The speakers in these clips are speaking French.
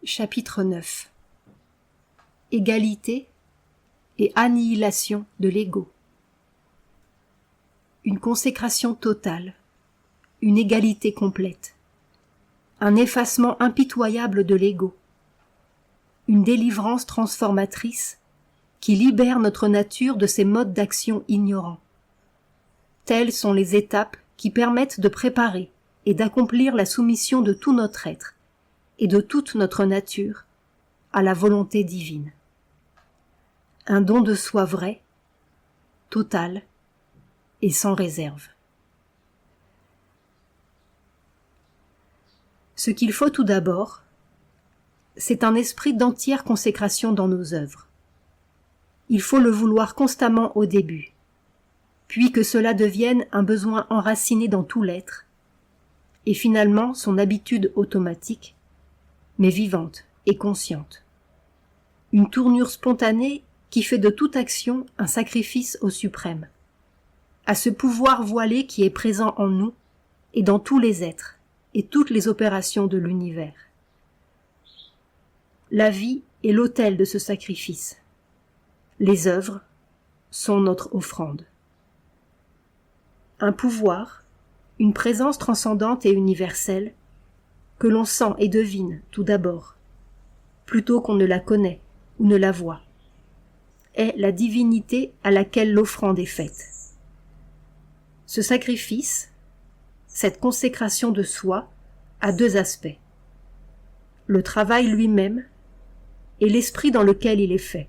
Chapitre 9. Égalité et annihilation de l'ego. Une consécration totale, une égalité complète, un effacement impitoyable de l'ego, une délivrance transformatrice qui libère notre nature de ses modes d'action ignorants. Telles sont les étapes qui permettent de préparer et d'accomplir la soumission de tout notre être et de toute notre nature à la volonté divine. Un don de soi vrai, total et sans réserve. Ce qu'il faut tout d'abord, c'est un esprit d'entière consécration dans nos œuvres. Il faut le vouloir constamment au début, puis que cela devienne un besoin enraciné dans tout l'être, et finalement son habitude automatique, mais vivante et consciente. Une tournure spontanée qui fait de toute action un sacrifice au suprême, à ce pouvoir voilé qui est présent en nous et dans tous les êtres et toutes les opérations de l'univers. La vie est l'autel de ce sacrifice. Les œuvres sont notre offrande. Un pouvoir, une présence transcendante et universelle, que l'on sent et devine tout d'abord, plutôt qu'on ne la connaît ou ne la voit, est la divinité à laquelle l'offrande est faite. Ce sacrifice, cette consécration de soi, a deux aspects. Le travail lui-même et l'esprit dans lequel il est fait.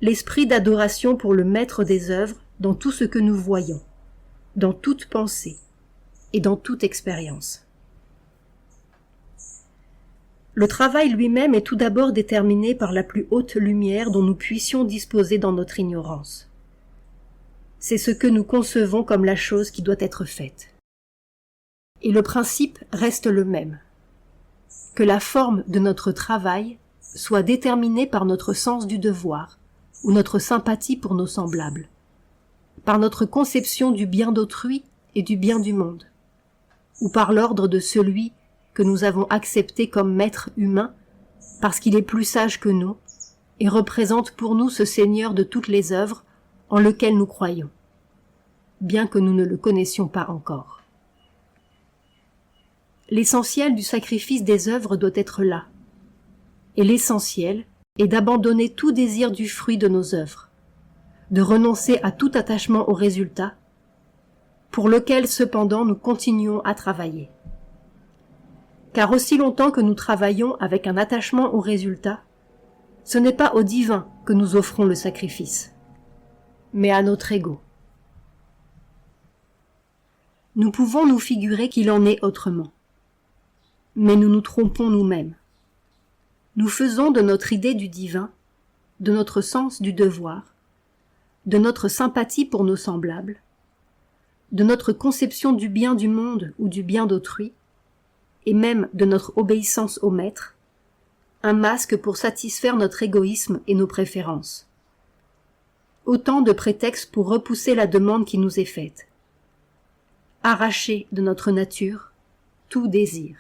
L'esprit d'adoration pour le maître des œuvres dans tout ce que nous voyons, dans toute pensée et dans toute expérience. Le travail lui-même est tout d'abord déterminé par la plus haute lumière dont nous puissions disposer dans notre ignorance. C'est ce que nous concevons comme la chose qui doit être faite. Et le principe reste le même. Que la forme de notre travail soit déterminée par notre sens du devoir ou notre sympathie pour nos semblables, par notre conception du bien d'autrui et du bien du monde, ou par l'ordre de celui que nous avons accepté comme maître humain parce qu'il est plus sage que nous et représente pour nous ce Seigneur de toutes les œuvres en lequel nous croyons, bien que nous ne le connaissions pas encore. L'essentiel du sacrifice des œuvres doit être là, et l'essentiel est d'abandonner tout désir du fruit de nos œuvres, de renoncer à tout attachement au résultat, pour lequel cependant nous continuons à travailler. Car aussi longtemps que nous travaillons avec un attachement au résultat, ce n'est pas au divin que nous offrons le sacrifice, mais à notre ego. Nous pouvons nous figurer qu'il en est autrement, mais nous nous trompons nous-mêmes. Nous faisons de notre idée du divin, de notre sens du devoir, de notre sympathie pour nos semblables, de notre conception du bien du monde ou du bien d'autrui, et même de notre obéissance au maître, un masque pour satisfaire notre égoïsme et nos préférences. Autant de prétextes pour repousser la demande qui nous est faite. Arracher de notre nature tout désir.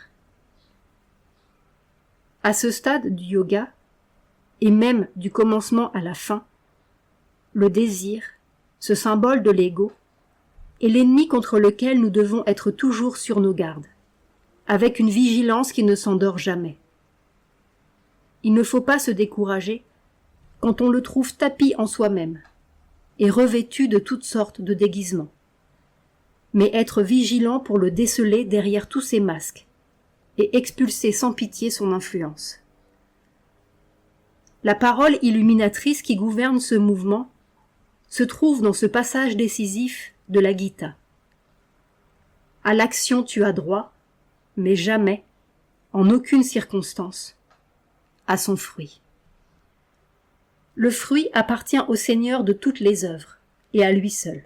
À ce stade du yoga, et même du commencement à la fin, le désir, ce symbole de l'ego, est l'ennemi contre lequel nous devons être toujours sur nos gardes, avec une vigilance qui ne s'endort jamais. Il ne faut pas se décourager quand on le trouve tapi en soi-même et revêtu de toutes sortes de déguisements, mais être vigilant pour le déceler derrière tous ces masques et expulser sans pitié son influence. La parole illuminatrice qui gouverne ce mouvement se trouve dans ce passage décisif de la Gita. À l'action tu as droit, mais jamais, en aucune circonstance, à son fruit. Le fruit appartient au Seigneur de toutes les œuvres, et à lui seul.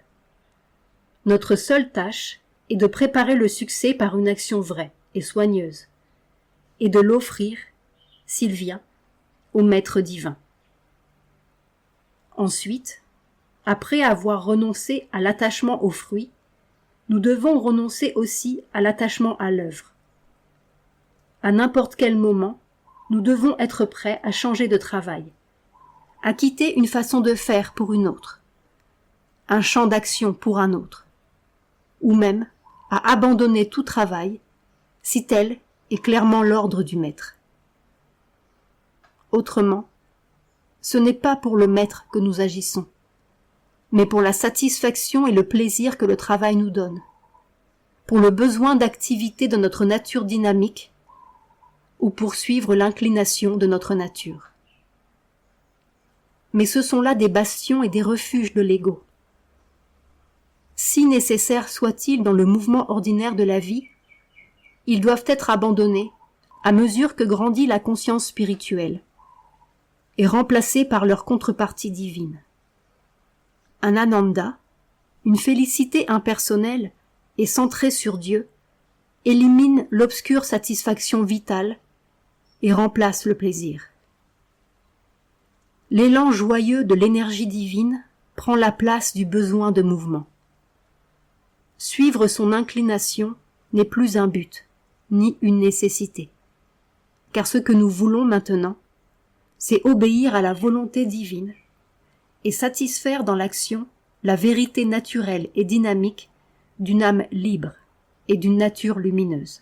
Notre seule tâche est de préparer le succès par une action vraie et soigneuse, et de l'offrir, s'il vient, au Maître divin. Ensuite, après avoir renoncé à l'attachement au fruit, nous devons renoncer aussi à l'attachement à l'œuvre. À n'importe quel moment, nous devons être prêts à changer de travail, à quitter une façon de faire pour une autre, un champ d'action pour un autre, ou même à abandonner tout travail, si tel est clairement l'ordre du maître. Autrement, ce n'est pas pour le maître que nous agissons, mais pour la satisfaction et le plaisir que le travail nous donne, pour le besoin d'activité de notre nature dynamique, ou pour suivre l'inclination de notre nature. Mais ce sont là des bastions et des refuges de l'ego. Si nécessaires soient-ils dans le mouvement ordinaire de la vie, ils doivent être abandonnés à mesure que grandit la conscience spirituelle et remplacés par leur contrepartie divine. Un ananda, une félicité impersonnelle et centrée sur Dieu, élimine l'obscure satisfaction vitale et remplace le plaisir. L'élan joyeux de l'énergie divine prend la place du besoin de mouvement. Suivre son inclination n'est plus un but, ni une nécessité. Car ce que nous voulons maintenant, c'est obéir à la volonté divine et satisfaire dans l'action la vérité naturelle et dynamique d'une âme libre et d'une nature lumineuse.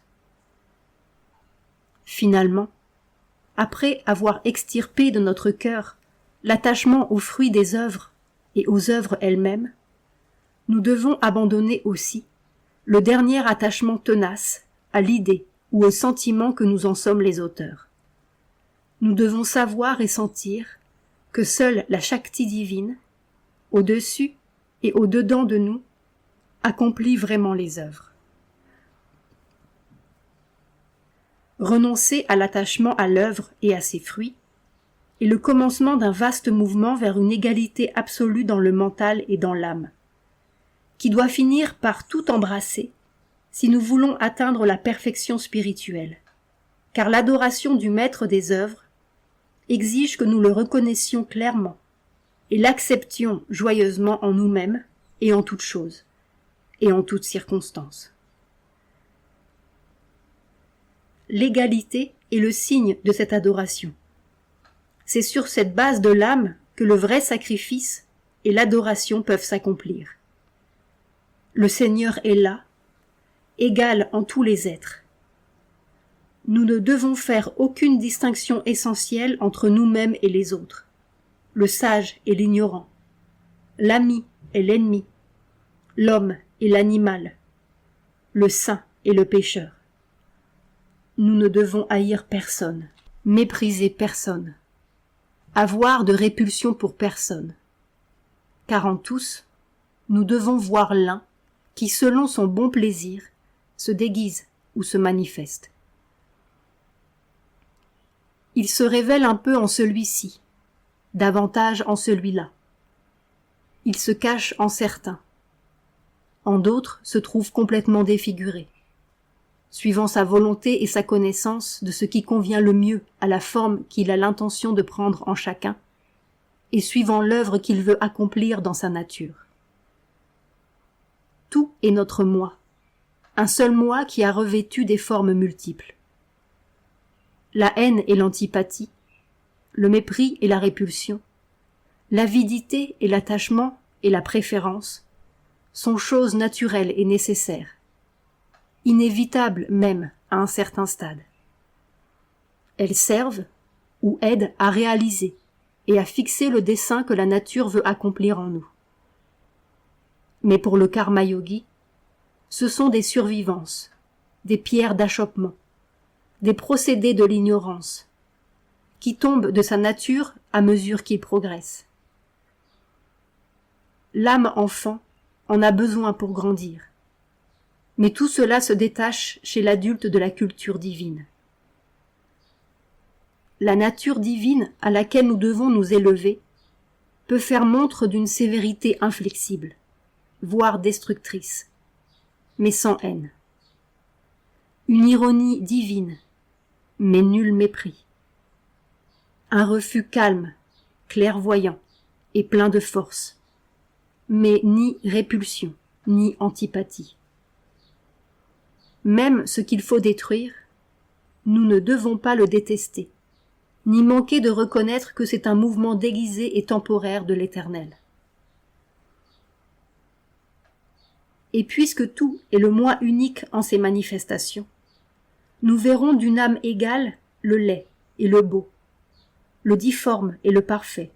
Finalement, après avoir extirpé de notre cœur l'attachement aux fruits des œuvres et aux œuvres elles-mêmes, nous devons abandonner aussi le dernier attachement tenace à l'idée ou au sentiment que nous en sommes les auteurs. Nous devons savoir et sentir que seule la Shakti divine, au-dessus et au-dedans de nous, accomplit vraiment les œuvres. Renoncer à l'attachement à l'œuvre et à ses fruits est le commencement d'un vaste mouvement vers une égalité absolue dans le mental et dans l'âme, qui doit finir par tout embrasser si nous voulons atteindre la perfection spirituelle, car l'adoration du maître des œuvres exige que nous le reconnaissions clairement et l'acceptions joyeusement en nous-mêmes et en toutes choses, et en toutes circonstances. L'égalité est le signe de cette adoration. C'est sur cette base de l'âme que le vrai sacrifice et l'adoration peuvent s'accomplir. Le Seigneur est là, égal en tous les êtres. Nous ne devons faire aucune distinction essentielle entre nous-mêmes et les autres, le sage et l'ignorant, l'ami et l'ennemi, l'homme et l'animal, le saint et le pécheur. Nous ne devons haïr personne, mépriser personne, avoir de répulsion pour personne, car en tous, nous devons voir l'un qui, selon son bon plaisir, se déguise ou se manifeste. Il se révèle un peu en celui-ci, davantage en celui-là. Il se cache en certains. En d'autres se trouve complètement défiguré, suivant sa volonté et sa connaissance de ce qui convient le mieux à la forme qu'il a l'intention de prendre en chacun, et suivant l'œuvre qu'il veut accomplir dans sa nature. Tout est notre moi, un seul moi qui a revêtu des formes multiples. La haine et l'antipathie, le mépris et la répulsion, l'avidité et l'attachement et la préférence sont choses naturelles et nécessaires, inévitables même à un certain stade. Elles servent ou aident à réaliser et à fixer le dessein que la nature veut accomplir en nous. Mais pour le karma yogi, ce sont des survivances, des pierres d'achoppement, des procédés de l'ignorance, qui tombent de sa nature à mesure qu'il progresse. L'âme enfant en a besoin pour grandir, mais tout cela se détache chez l'adulte de la culture divine. La nature divine à laquelle nous devons nous élever peut faire montre d'une sévérité inflexible, voire destructrice, mais sans haine. Une ironie divine, mais nul mépris. Un refus calme, clairvoyant et plein de force, mais ni répulsion, ni antipathie. Même ce qu'il faut détruire, nous ne devons pas le détester, ni manquer de reconnaître que c'est un mouvement déguisé et temporaire de l'Éternel. Et puisque tout est le moi unique en ses manifestations, nous verrons d'une âme égale le laid et le beau, le difforme et le parfait,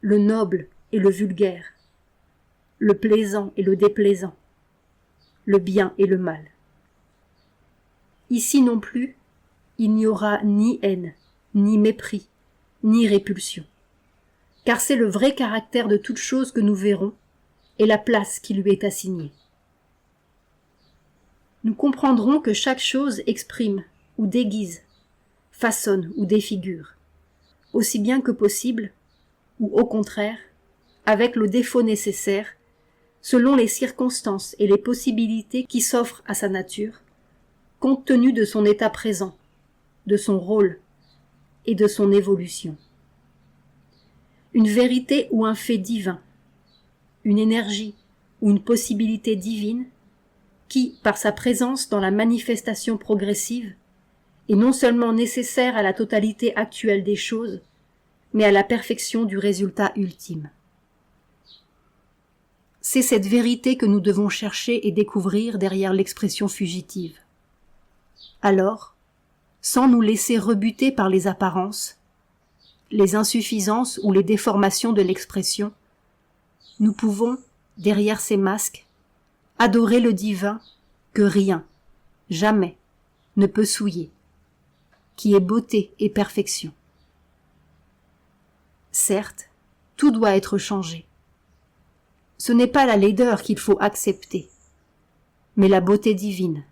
le noble et le vulgaire, le plaisant et le déplaisant, le bien et le mal. Ici non plus, il n'y aura ni haine, ni mépris, ni répulsion, car c'est le vrai caractère de toute chose que nous verrons et la place qui lui est assignée. Nous comprendrons que chaque chose exprime ou déguise, façonne ou défigure, aussi bien que possible, ou au contraire, avec le défaut nécessaire, selon les circonstances et les possibilités qui s'offrent à sa nature, compte tenu de son état présent, de son rôle et de son évolution. Une vérité ou un fait divin, une énergie ou une possibilité divine qui, par sa présence dans la manifestation progressive, est non seulement nécessaire à la totalité actuelle des choses, mais à la perfection du résultat ultime. C'est cette vérité que nous devons chercher et découvrir derrière l'expression fugitive. Alors, sans nous laisser rebuter par les apparences, les insuffisances ou les déformations de l'expression, nous pouvons, derrière ces masques, adorer le divin que rien, jamais, ne peut souiller, qui est beauté et perfection. Certes, tout doit être changé. Ce n'est pas la laideur qu'il faut accepter, mais la beauté divine.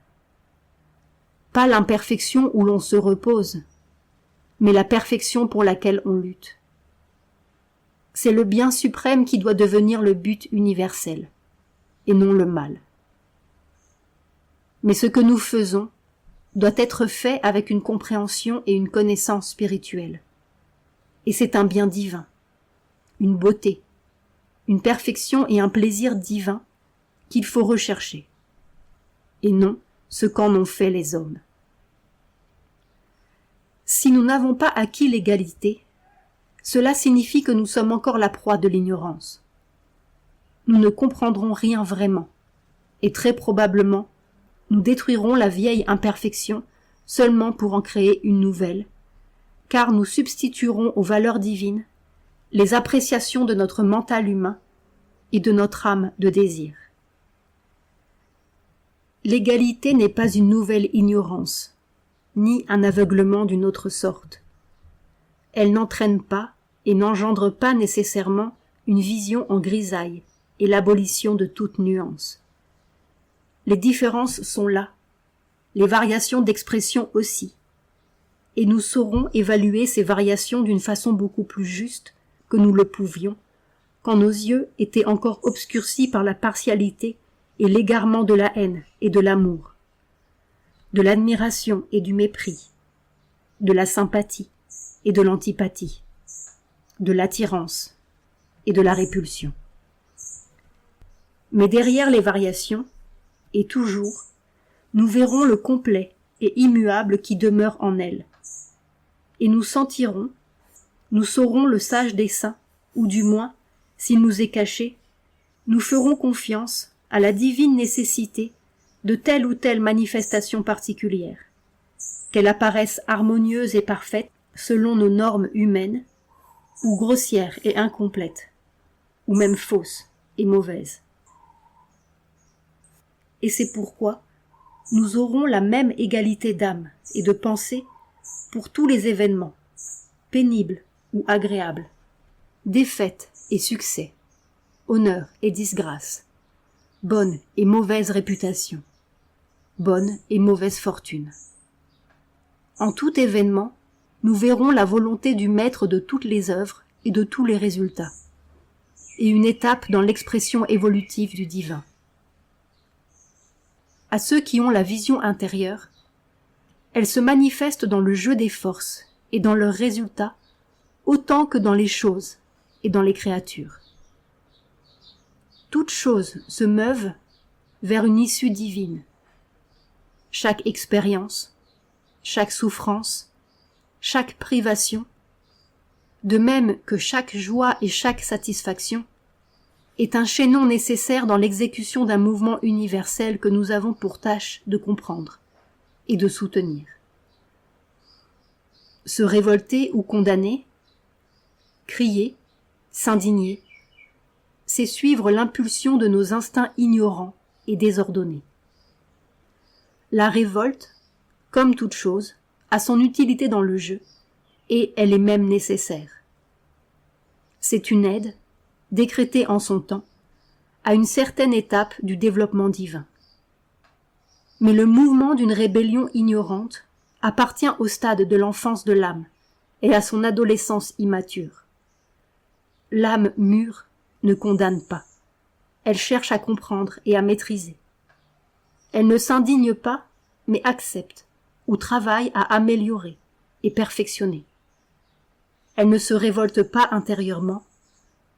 Pas l'imperfection où l'on se repose, mais la perfection pour laquelle on lutte. C'est le bien suprême qui doit devenir le but universel, et non le mal. Mais ce que nous faisons doit être fait avec une compréhension et une connaissance spirituelle. Et c'est un bien divin, une beauté, une perfection et un plaisir divin qu'il faut rechercher, et non ce qu'en ont fait les hommes. Si nous n'avons pas acquis l'égalité, cela signifie que nous sommes encore la proie de l'ignorance. Nous ne comprendrons rien vraiment, et très probablement, nous détruirons la vieille imperfection seulement pour en créer une nouvelle, car nous substituerons aux valeurs divines les appréciations de notre mental humain et de notre âme de désir. L'égalité n'est pas une nouvelle ignorance, ni un aveuglement d'une autre sorte. Elle n'entraîne pas et n'engendre pas nécessairement une vision en grisaille et l'abolition de toute nuance. Les différences sont là, les variations d'expression aussi, et nous saurons évaluer ces variations d'une façon beaucoup plus juste que nous le pouvions, quand nos yeux étaient encore obscurcis par la partialité et l'égarement de la haine et de l'amour, de l'admiration et du mépris, de la sympathie et de l'antipathie, de l'attirance et de la répulsion. Mais derrière les variations, et toujours, nous verrons le complet et immuable qui demeure en elles, et nous sentirons, nous saurons le sage dessein, ou du moins, s'il nous est caché, nous ferons confiance à la divine nécessité de telle ou telle manifestation particulière, qu'elle apparaisse harmonieuse et parfaite selon nos normes humaines, ou grossière et incomplète, ou même fausse et mauvaise. Et c'est pourquoi nous aurons la même égalité d'âme et de pensée pour tous les événements, pénibles ou agréables, défaites et succès, honneur et disgrâce, bonne et mauvaise réputation, bonne et mauvaise fortune. En tout événement, nous verrons la volonté du maître de toutes les œuvres et de tous les résultats, et une étape dans l'expression évolutive du divin. À ceux qui ont la vision intérieure, elle se manifeste dans le jeu des forces et dans leurs résultats autant que dans les choses et dans les créatures. Toutes choses se meuvent vers une issue divine. Chaque expérience, chaque souffrance, chaque privation, de même que chaque joie et chaque satisfaction, est un chaînon nécessaire dans l'exécution d'un mouvement universel que nous avons pour tâche de comprendre et de soutenir. Se révolter ou condamner, crier, s'indigner, c'est suivre l'impulsion de nos instincts ignorants et désordonnés. La révolte, comme toute chose, a son utilité dans le jeu, et elle est même nécessaire. C'est une aide, décrétée en son temps, à une certaine étape du développement divin. Mais le mouvement d'une rébellion ignorante appartient au stade de l'enfance de l'âme et à son adolescence immature. L'âme mûre ne condamne pas, elle cherche à comprendre et à maîtriser. Elle ne s'indigne pas, mais accepte ou travaille à améliorer et perfectionner. Elle ne se révolte pas intérieurement,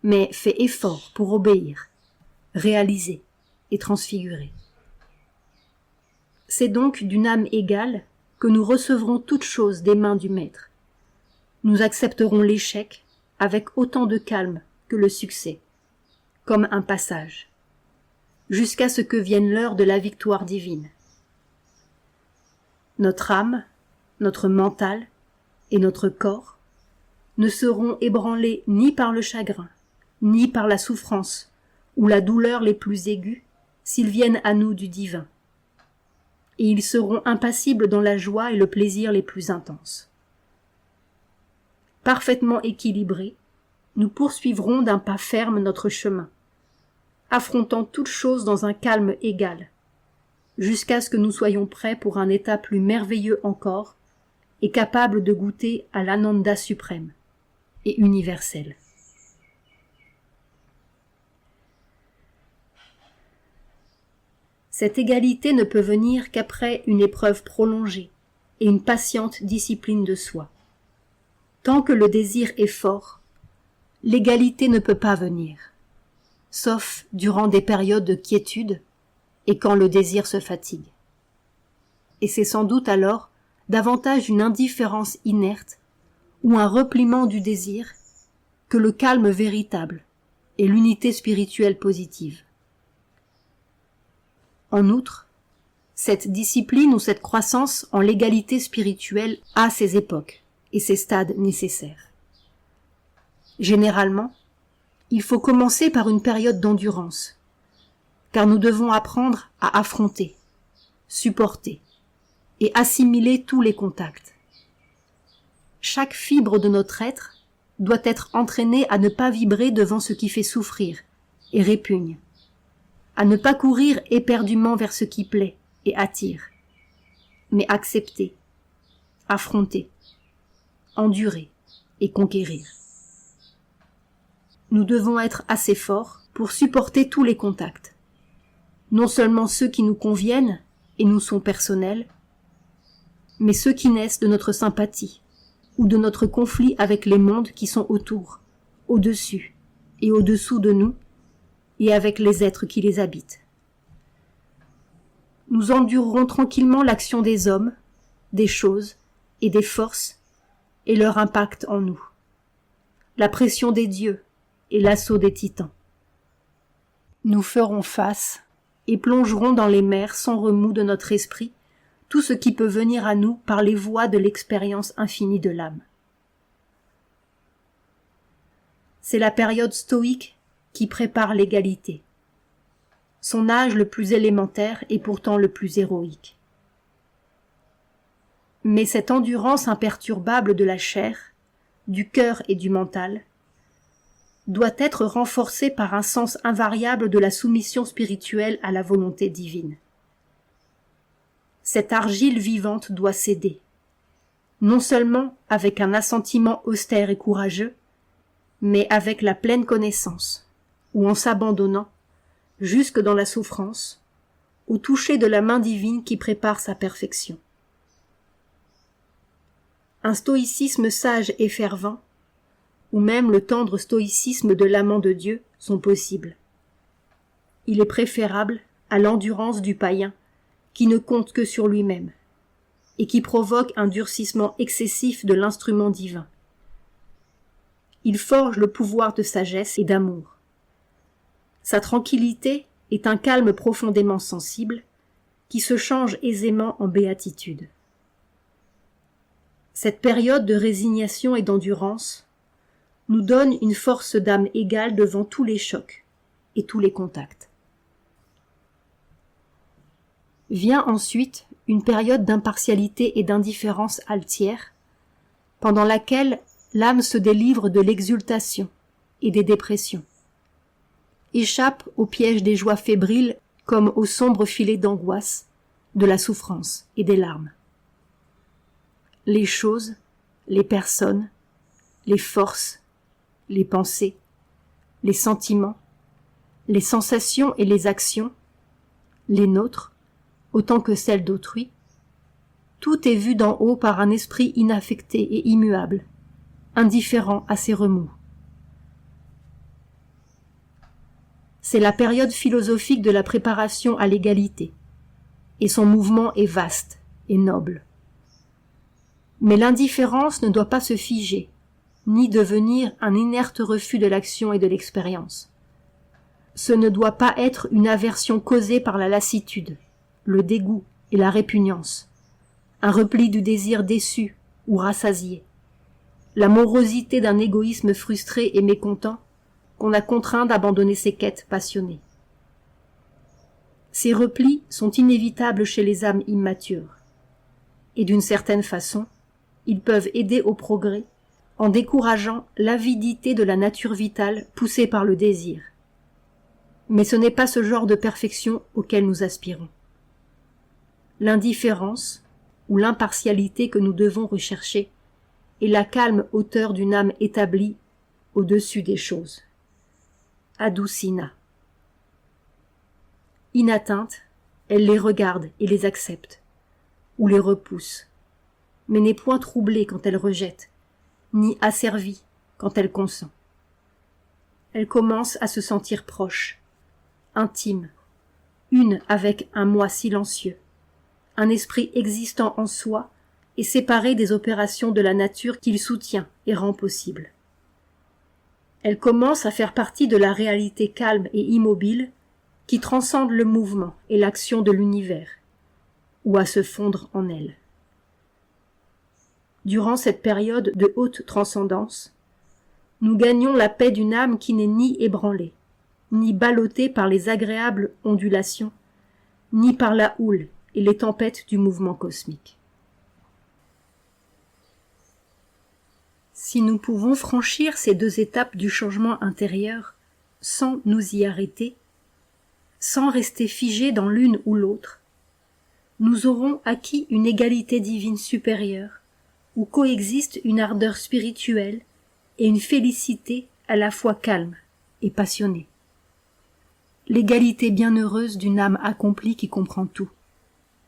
mais fait effort pour obéir, réaliser et transfigurer. C'est donc d'une âme égale que nous recevrons toutes choses des mains du Maître. Nous accepterons l'échec avec autant de calme que le succès, comme un passage, jusqu'à ce que vienne l'heure de la victoire divine. Notre âme, notre mental et notre corps ne seront ébranlés ni par le chagrin, ni par la souffrance ou la douleur les plus aiguës s'ils viennent à nous du divin. Et ils seront impassibles dans la joie et le plaisir les plus intenses. Parfaitement équilibrés, nous poursuivrons d'un pas ferme notre chemin, affrontant toutes choses dans un calme égal, jusqu'à ce que nous soyons prêts pour un état plus merveilleux encore et capables de goûter à l'ananda suprême et universel. Cette égalité ne peut venir qu'après une épreuve prolongée et une patiente discipline de soi. Tant que le désir est fort, l'égalité ne peut pas venir, sauf durant des périodes de quiétude et quand le désir se fatigue. Et c'est sans doute alors davantage une indifférence inerte ou un repliement du désir que le calme véritable et l'unité spirituelle positive. En outre, cette discipline ou cette croissance en l'égalité spirituelle a ses époques et ses stades nécessaires. Généralement, il faut commencer par une période d'endurance, car nous devons apprendre à affronter, supporter et assimiler tous les contacts. Chaque fibre de notre être doit être entraînée à ne pas vibrer devant ce qui fait souffrir et répugne, à ne pas courir éperdument vers ce qui plaît et attire, mais accepter, affronter, endurer et conquérir. Nous devons être assez forts pour supporter tous les contacts, non seulement ceux qui nous conviennent et nous sont personnels, mais ceux qui naissent de notre sympathie ou de notre conflit avec les mondes qui sont autour, au-dessus et au-dessous de nous, et avec les êtres qui les habitent. Nous endurerons tranquillement l'action des hommes, des choses et des forces et leur impact en nous, la pression des dieux et l'assaut des titans. Nous ferons face et plongerons dans les mers sans remous de notre esprit tout ce qui peut venir à nous par les voies de l'expérience infinie de l'âme. C'est la période stoïque qui prépare l'égalité. Son âge le plus élémentaire et pourtant le plus héroïque. Mais cette endurance imperturbable de la chair, du cœur et du mental, doit être renforcée par un sens invariable de la soumission spirituelle à la volonté divine. Cette argile vivante doit céder, non seulement avec un assentiment austère et courageux, mais avec la pleine connaissance, ou en s'abandonnant, jusque dans la souffrance, au toucher de la main divine qui prépare sa perfection. Un stoïcisme sage et fervent, ou même le tendre stoïcisme de l'amant de Dieu, sont possibles. Il est préférable à l'endurance du païen, qui ne compte que sur lui-même, et qui provoque un durcissement excessif de l'instrument divin. Il forge le pouvoir de sagesse et d'amour. Sa tranquillité est un calme profondément sensible qui se change aisément en béatitude. Cette période de résignation et d'endurance nous donne une force d'âme égale devant tous les chocs et tous les contacts. Vient ensuite une période d'impartialité et d'indifférence altière, pendant laquelle l'âme se délivre de l'exultation et des dépressions, échappe au piège des joies fébriles comme au sombre filet d'angoisse, de la souffrance et des larmes. Les choses, les personnes, les forces, les pensées, les sentiments, les sensations et les actions, les nôtres, autant que celles d'autrui, tout est vu d'en haut par un esprit inaffecté et immuable, indifférent à ses remous. C'est la période philosophique de la préparation à l'égalité, et son mouvement est vaste et noble. Mais l'indifférence ne doit pas se figer, ni devenir un inerte refus de l'action et de l'expérience. Ce ne doit pas être une aversion causée par la lassitude, le dégoût et la répugnance, un repli du désir déçu ou rassasié, la morosité d'un égoïsme frustré et mécontent qu'on a contraint d'abandonner ses quêtes passionnées. Ces replis sont inévitables chez les âmes immatures, et d'une certaine façon, ils peuvent aider au progrès en décourageant l'avidité de la nature vitale poussée par le désir. Mais ce n'est pas ce genre de perfection auquel nous aspirons. L'indifférence ou l'impartialité que nous devons rechercher est la calme hauteur d'une âme établie au-dessus des choses. Adoucina. Inatteinte, elle les regarde et les accepte, ou les repousse, mais n'est point troublée quand elle rejette, ni asservie quand elle consent. Elle commence à se sentir proche, intime, une avec un moi silencieux, un esprit existant en soi et séparé des opérations de la nature qu'il soutient et rend possible. Elle commence à faire partie de la réalité calme et immobile qui transcende le mouvement et l'action de l'univers, ou à se fondre en elle. Durant cette période de haute transcendance, nous gagnons la paix d'une âme qui n'est ni ébranlée, ni ballottée par les agréables ondulations, ni par la houle et les tempêtes du mouvement cosmique. Si nous pouvons franchir ces deux étapes du changement intérieur sans nous y arrêter, sans rester figés dans l'une ou l'autre, nous aurons acquis une égalité divine supérieure, où coexistent une ardeur spirituelle et une félicité à la fois calme et passionnée. L'égalité bienheureuse d'une âme accomplie qui comprend tout,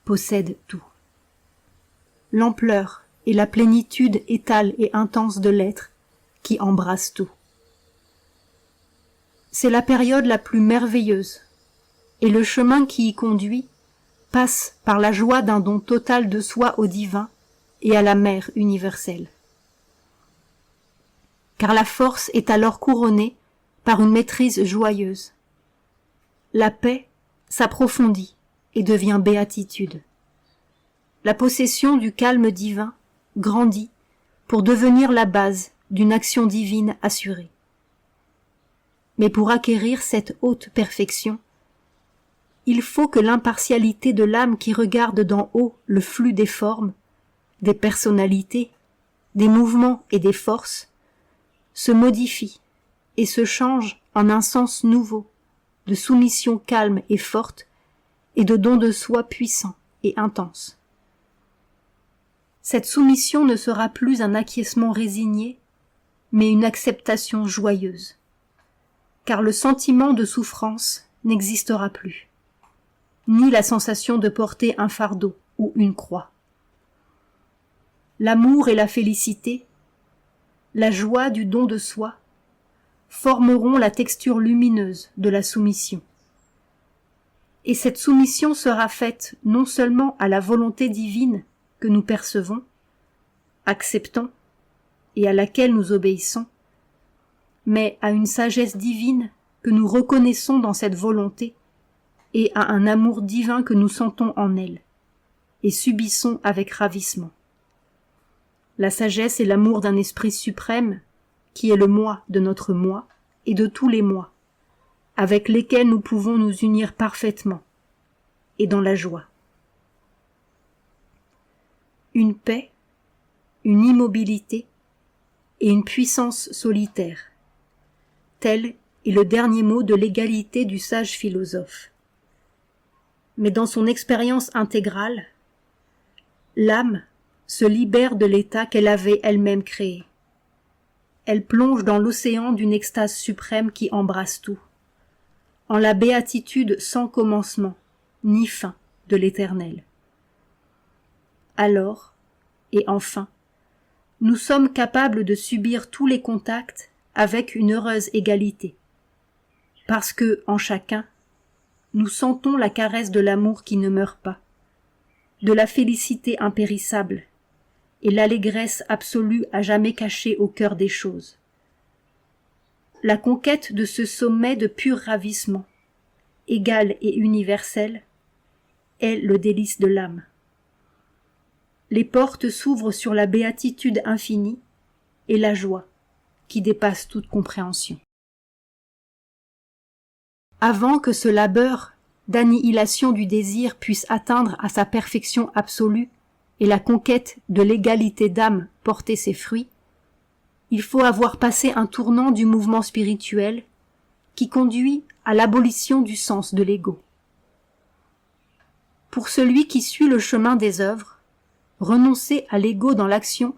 possède tout. L'ampleur et la plénitude étale et intense de l'être qui embrasse tout. C'est la période la plus merveilleuse, et le chemin qui y conduit passe par la joie d'un don total de soi au divin et à la mère universelle. Car la force est alors couronnée par une maîtrise joyeuse. La paix s'approfondit et devient béatitude. La possession du calme divin grandit pour devenir la base d'une action divine assurée. Mais pour acquérir cette haute perfection, il faut que l'impartialité de l'âme qui regarde d'en haut le flux des formes, des personnalités, des mouvements et des forces, se modifie et se change en un sens nouveau, de soumission calme et forte, et de don de soi puissant et intense. Cette soumission ne sera plus un acquiescement résigné, mais une acceptation joyeuse, car le sentiment de souffrance n'existera plus, ni la sensation de porter un fardeau ou une croix. L'amour et la félicité, la joie du don de soi, formeront la texture lumineuse de la soumission. Et cette soumission sera faite non seulement à la volonté divine, que nous percevons, acceptons et à laquelle nous obéissons, mais à une sagesse divine que nous reconnaissons dans cette volonté et à un amour divin que nous sentons en elle et subissons avec ravissement. La sagesse et l'amour d'un esprit suprême qui est le moi de notre moi et de tous les moi, avec lesquels nous pouvons nous unir parfaitement et dans la joie. Une paix, une immobilité et une puissance solitaire. Tel est le dernier mot de l'égalité du sage philosophe. Mais dans son expérience intégrale, l'âme se libère de l'état qu'elle avait elle-même créé. Elle plonge dans l'océan d'une extase suprême qui embrasse tout, en la béatitude sans commencement, ni fin de l'Éternel. Alors, et enfin, nous sommes capables de subir tous les contacts avec une heureuse égalité, parce que, en chacun, nous sentons la caresse de l'amour qui ne meurt pas, de la félicité impérissable, et l'allégresse absolue à jamais cachée au cœur des choses. La conquête de ce sommet de pur ravissement, égal et universel, est le délice de l'âme. Les portes s'ouvrent sur la béatitude infinie et la joie qui dépasse toute compréhension. Avant que ce labeur d'annihilation du désir puisse atteindre à sa perfection absolue et la conquête de l'égalité d'âme porter ses fruits, il faut avoir passé un tournant du mouvement spirituel qui conduit à l'abolition du sens de l'ego. Pour celui qui suit le chemin des œuvres, renoncer à l'ego dans l'action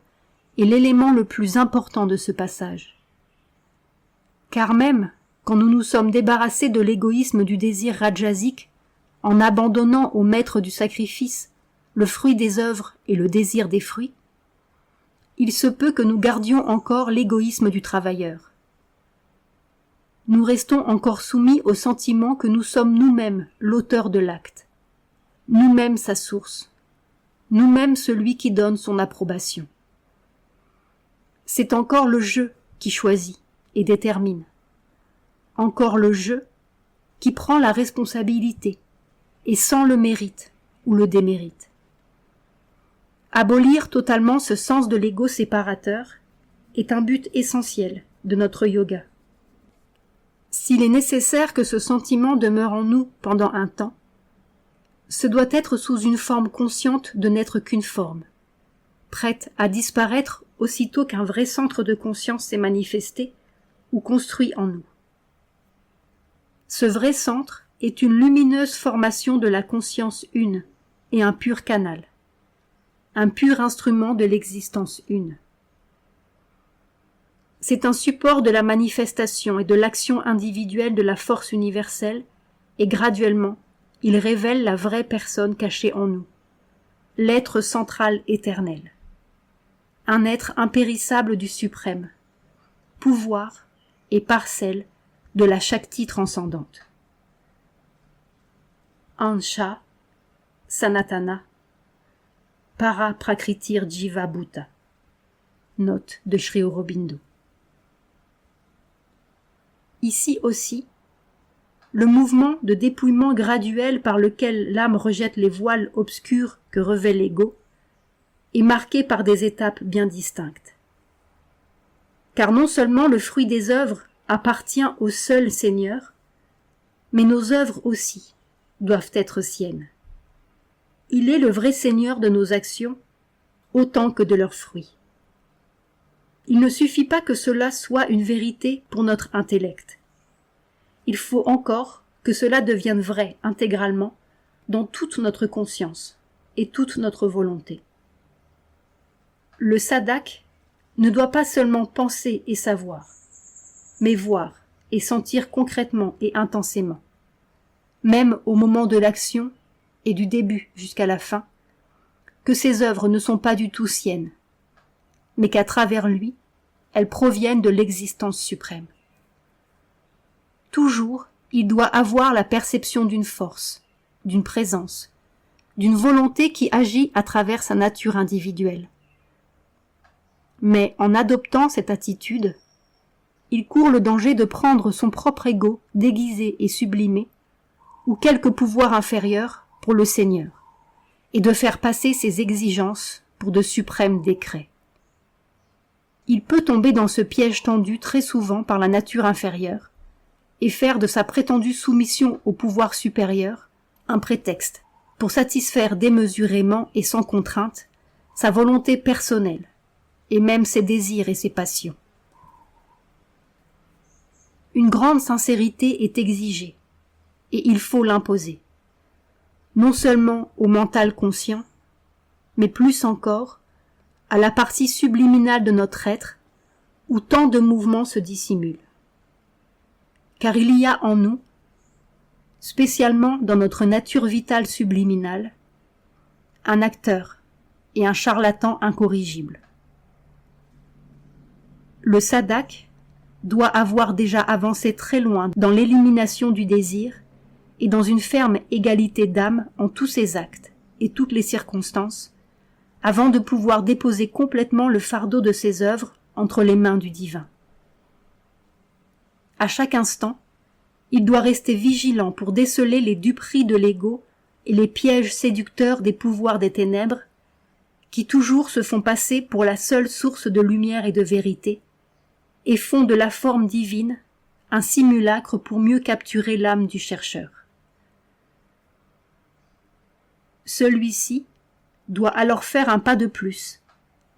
est l'élément le plus important de ce passage. Car même quand nous nous sommes débarrassés de l'égoïsme du désir rajasique, en abandonnant au maître du sacrifice le fruit des œuvres et le désir des fruits, il se peut que nous gardions encore l'égoïsme du travailleur. Nous restons encore soumis au sentiment que nous sommes nous-mêmes l'auteur de l'acte, nous-mêmes sa source, nous-mêmes celui qui donne son approbation. C'est encore le je qui choisit et détermine, encore le je qui prend la responsabilité et sans le mérite ou le démérite. Abolir totalement ce sens de l'ego séparateur est un but essentiel de notre yoga. S'il est nécessaire que ce sentiment demeure en nous pendant un temps, ce doit être sous une forme consciente de n'être qu'une forme, prête à disparaître aussitôt qu'un vrai centre de conscience s'est manifesté ou construit en nous. Ce vrai centre est une lumineuse formation de la conscience une et un pur canal, un pur instrument de l'existence une. C'est un support de la manifestation et de l'action individuelle de la force universelle et graduellement, il révèle la vraie personne cachée en nous, l'être central éternel, un être impérissable du suprême, pouvoir et parcelle de la Shakti transcendante. Ansha, Sanatana, Para Prakritir Jiva Bhuta. Note de Sri Aurobindo. Ici aussi, le mouvement de dépouillement graduel par lequel l'âme rejette les voiles obscurs que revêt l'ego est marqué par des étapes bien distinctes. Car non seulement le fruit des œuvres appartient au seul Seigneur, mais nos œuvres aussi doivent être siennes. Il est le vrai Seigneur de nos actions autant que de leurs fruits. Il ne suffit pas que cela soit une vérité pour notre intellect. Il faut encore que cela devienne vrai intégralement dans toute notre conscience et toute notre volonté. Le sadhak ne doit pas seulement penser et savoir, mais voir et sentir concrètement et intensément, même au moment de l'action et du début jusqu'à la fin, que ses œuvres ne sont pas du tout siennes, mais qu'à travers lui, elles proviennent de l'existence suprême. Toujours, il doit avoir la perception d'une force, d'une présence, d'une volonté qui agit à travers sa nature individuelle. Mais en adoptant cette attitude, il court le danger de prendre son propre ego déguisé et sublimé, ou quelque pouvoir inférieur pour le Seigneur, et de faire passer ses exigences pour de suprêmes décrets. Il peut tomber dans ce piège tendu très souvent par la nature inférieure, et faire de sa prétendue soumission au pouvoir supérieur un prétexte pour satisfaire démesurément et sans contrainte sa volonté personnelle, et même ses désirs et ses passions. Une grande sincérité est exigée, et il faut l'imposer, non seulement au mental conscient, mais plus encore à la partie subliminale de notre être, où tant de mouvements se dissimulent. Car il y a en nous, spécialement dans notre nature vitale subliminale, un acteur et un charlatan incorrigible. Le sadhak doit avoir déjà avancé très loin dans l'élimination du désir et dans une ferme égalité d'âme en tous ses actes et toutes les circonstances, avant de pouvoir déposer complètement le fardeau de ses œuvres entre les mains du divin. À chaque instant, il doit rester vigilant pour déceler les duperies de l'ego et les pièges séducteurs des pouvoirs des ténèbres, qui toujours se font passer pour la seule source de lumière et de vérité, et font de la forme divine un simulacre pour mieux capturer l'âme du chercheur. Celui-ci doit alors faire un pas de plus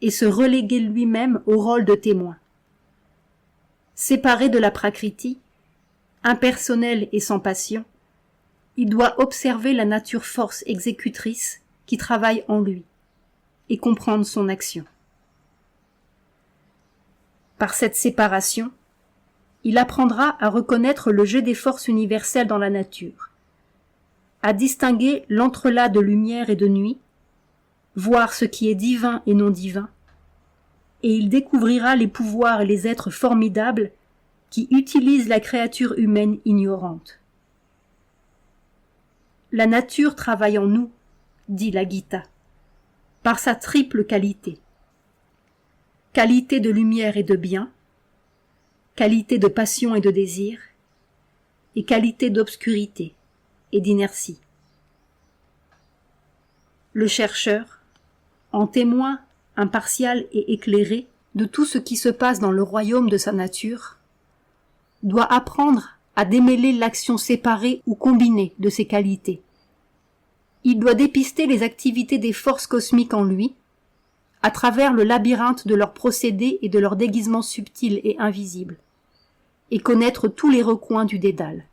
et se reléguer lui-même au rôle de témoin. Séparé de la prakriti, impersonnel et sans passion, il doit observer la nature force exécutrice qui travaille en lui et comprendre son action. Par cette séparation, il apprendra à reconnaître le jeu des forces universelles dans la nature, à distinguer l'entrelac de lumière et de nuit, voir ce qui est divin et non divin, et il découvrira les pouvoirs et les êtres formidables qui utilisent la créature humaine ignorante. La nature travaille en nous, dit la Gita, par sa triple qualité. Qualité de lumière et de bien, qualité de passion et de désir, et qualité d'obscurité et d'inertie. Le chercheur, en témoin impartial et éclairé de tout ce qui se passe dans le royaume de sa nature, doit apprendre à démêler l'action séparée ou combinée de ses qualités. Il doit dépister les activités des forces cosmiques en lui, à travers le labyrinthe de leurs procédés et de leurs déguisements subtils et invisibles, et connaître tous les recoins du dédale.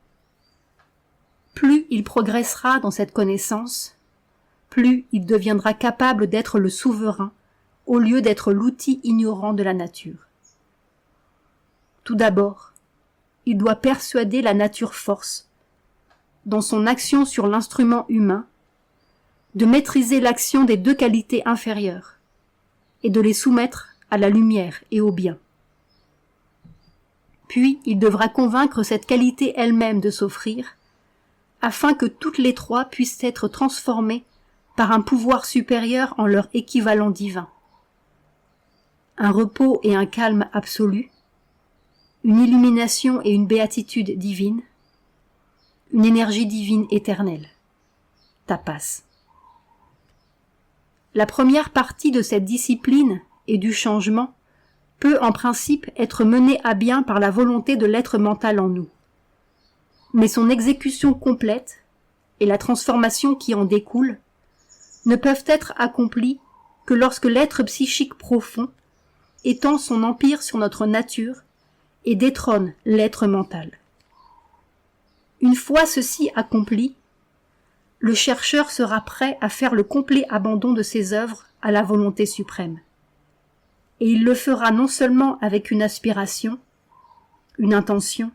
Plus il progressera dans cette connaissance, plus il deviendra capable d'être le souverain au lieu d'être l'outil ignorant de la nature. Tout d'abord, il doit persuader la nature force, dans son action sur l'instrument humain, de maîtriser l'action des deux qualités inférieures, et de les soumettre à la lumière et au bien. Puis il devra convaincre cette qualité elle-même de s'offrir, afin que toutes les trois puissent être transformées par un pouvoir supérieur en leur équivalent divin. Un repos et un calme absolu, une illumination et une béatitude divine, une énergie divine éternelle. Tapas. La première partie de cette discipline et du changement peut en principe être menée à bien par la volonté de l'être mental en nous. Mais son exécution complète et la transformation qui en découle ne peuvent être accomplies que lorsque l'être psychique profond étend son empire sur notre nature et détrône l'être mental. Une fois ceci accompli, le chercheur sera prêt à faire le complet abandon de ses œuvres à la volonté suprême. Et il le fera non seulement avec une aspiration, une intention,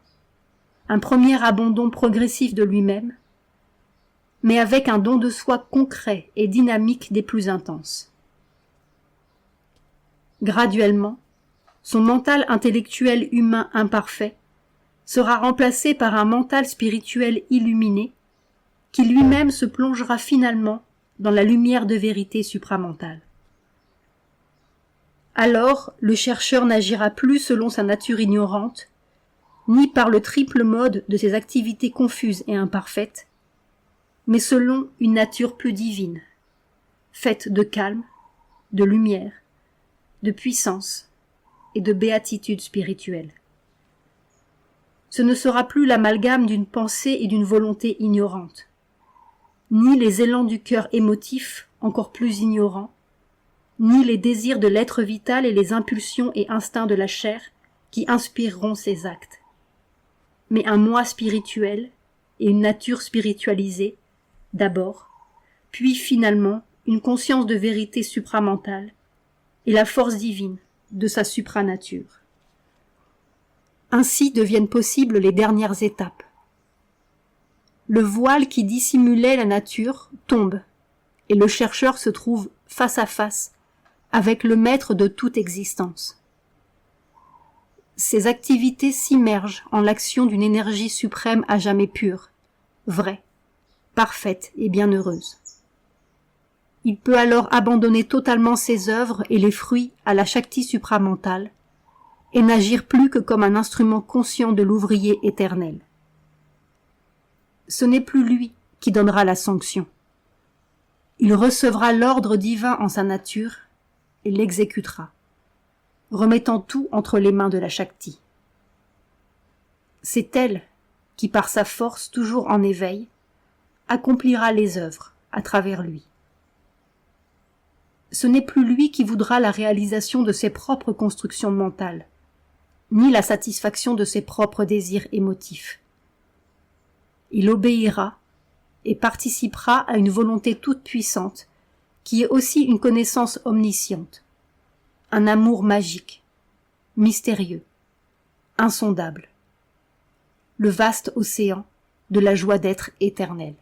un premier abandon progressif de lui-même, mais avec un don de soi concret et dynamique des plus intenses. Graduellement, son mental intellectuel humain imparfait sera remplacé par un mental spirituel illuminé qui lui-même se plongera finalement dans la lumière de vérité supramentale. Alors, le chercheur n'agira plus selon sa nature ignorante, ni par le triple mode de ses activités confuses et imparfaites, mais selon une nature plus divine, faite de calme, de lumière, de puissance et de béatitude spirituelle. Ce ne sera plus l'amalgame d'une pensée et d'une volonté ignorante, ni les élans du cœur émotif encore plus ignorants, ni les désirs de l'être vital et les impulsions et instincts de la chair qui inspireront ces actes, mais un moi spirituel et une nature spiritualisée, d'abord, puis finalement une conscience de vérité supramentale et la force divine de sa supranature. Ainsi deviennent possibles les dernières étapes. Le voile qui dissimulait la nature tombe, et le chercheur se trouve face à face avec le maître de toute existence. Ses activités s'immergent en l'action d'une énergie suprême à jamais pure, vraie, parfaite et bienheureuse. Il peut alors abandonner totalement ses œuvres et les fruits à la Shakti supramentale et n'agir plus que comme un instrument conscient de l'ouvrier éternel. Ce n'est plus lui qui donnera la sanction. Il recevra l'ordre divin en sa nature et l'exécutera, remettant tout entre les mains de la Shakti. C'est elle qui, par sa force toujours en éveil, accomplira les œuvres à travers lui. Ce n'est plus lui qui voudra la réalisation de ses propres constructions mentales, ni la satisfaction de ses propres désirs émotifs. Il obéira et participera à une volonté toute puissante, qui est aussi une connaissance omnisciente, un amour magique, mystérieux, insondable, le vaste océan de la joie d'être éternelle.